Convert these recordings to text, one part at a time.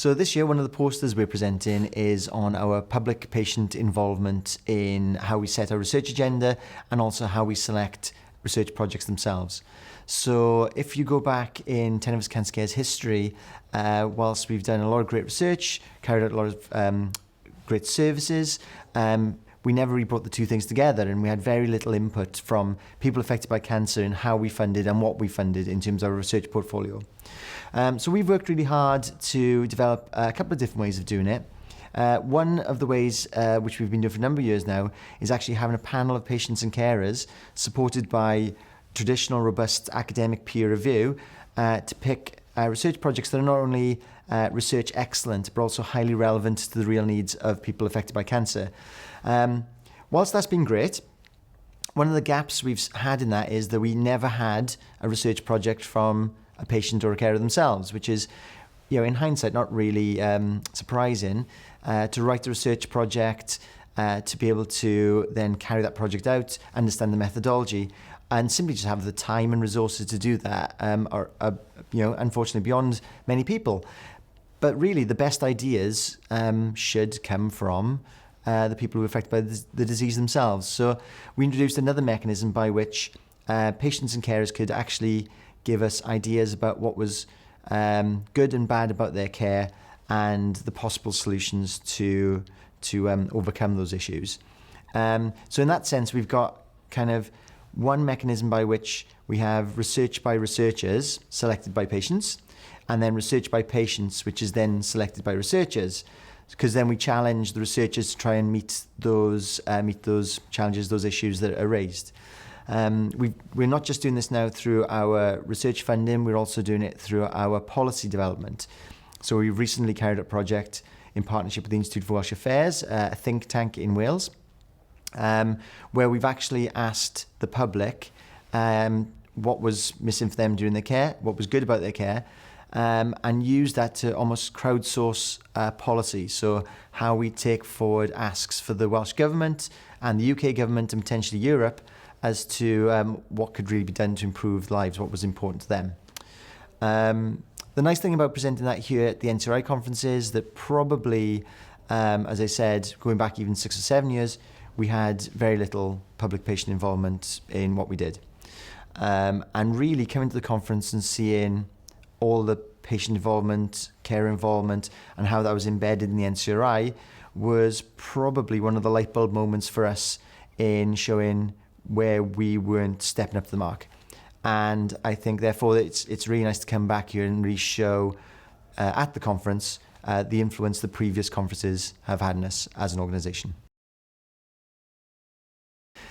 So this year, one of the posters we're presenting is on our public patient involvement in how we set our research agenda and also how we select research projects themselves. So if you go back in Tenovus Cancer Care's history, whilst we've done a lot of great research, carried out a lot of great services, we never really brought the two things together, and we had very little input from people affected by cancer in how we funded and what we funded in terms of our research portfolio. So we've worked really hard to develop a couple of different ways of doing it. One of the ways which we've been doing for a number of years now is actually having a panel of patients and carers supported by traditional, robust academic peer review to pick research projects that are not only research excellent, but also highly relevant to the real needs of people affected by cancer. Whilst that's been great, one of the gaps we've had in that is that we never had a research project from a patient or a carer themselves, which is, in hindsight, not really surprising. To write a research project, to be able to then carry that project out, understand the methodology, and simply just have the time and resources to do that are unfortunately beyond many people. But really, the best ideas should come from the people who are affected by the disease themselves. So we introduced another mechanism by which patients and carers could actually give us ideas about what was good and bad about their care and the possible solutions to overcome those issues. So in that sense, we've got kind of one mechanism by which we have research by researchers selected by patients, and then research by patients, which is then selected by researchers, because then we challenge the researchers to try and meet those challenges, those issues that are raised. We're not just doing this now through our research funding, we're also doing it through our policy development. So we recently carried out a project in partnership with the Institute for Welsh Affairs, a think tank in Wales, where we've actually asked the public what was missing for them during their care, what was good about their care, and use that to almost crowdsource policy. So how we take forward asks for the Welsh Government and the UK Government and potentially Europe as to what could really be done to improve lives, what was important to them. The nice thing about presenting that here at the NCRI conference is that probably, as I said, going back even 6 or 7 years, we had very little public patient involvement in what we did. And really coming to the conference and seeing all the patient involvement, care involvement, and how that was embedded in the NCRI was probably one of the light bulb moments for us in showing where we weren't stepping up to the mark. And I think, therefore, it's really nice to come back here and really show at the conference the influence the previous conferences have had on us as an organisation.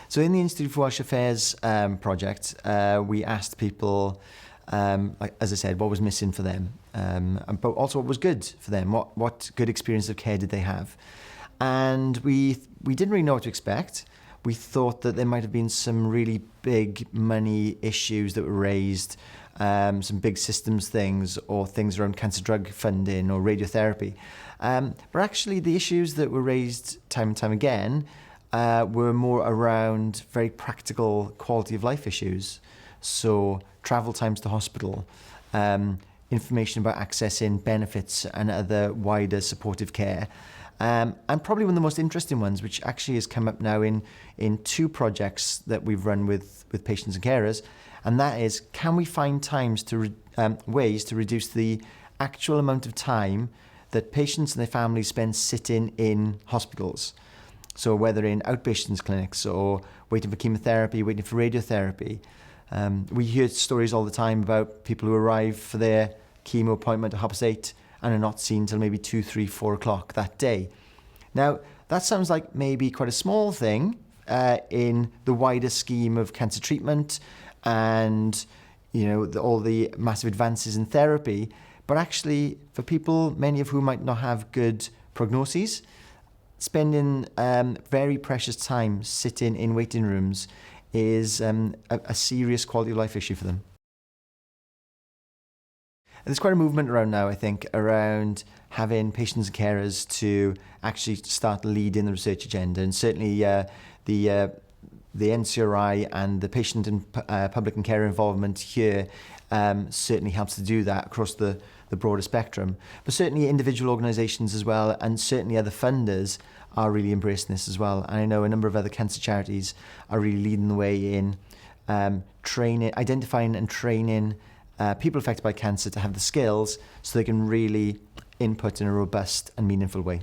So in the Institute for Welsh Affairs project, we asked people, like, as I said, what was missing for them, but also what was good for them, what good experience of care did they have. And we didn't really know what to expect. We thought that there might have been some really big money issues that were raised, some big systems things, or things around cancer drug funding or radiotherapy. But actually the issues that were raised time and time again were more around very practical quality of life issues. So travel times to hospital, information about accessing benefits and other wider supportive care. And probably one of the most interesting ones, which actually has come up now in 2 projects that we've run with patients and carers, and that is, can we find ways to reduce the actual amount of time that patients and their families spend sitting in hospitals? So whether in outpatients clinics or waiting for chemotherapy, waiting for radiotherapy. We hear stories all the time about people who arrive for their chemo appointment at 8:30 and are not seen till maybe 2, 3, 4 o'clock that day. Now, that sounds like maybe quite a small thing in the wider scheme of cancer treatment and all the massive advances in therapy, but actually for people, many of whom might not have good prognoses, spending very precious time sitting in waiting rooms is a serious quality of life issue for them. There's quite a movement around now, I think, around having patients and carers to actually start leading the research agenda. And certainly the the NCRI and the patient and public and care involvement here certainly helps to do that across the broader spectrum. But certainly individual organisations as well, and certainly other funders are really embracing this as well. And I know a number of other cancer charities are really leading the way in identifying and training people affected by cancer to have the skills so they can really input in a robust and meaningful way.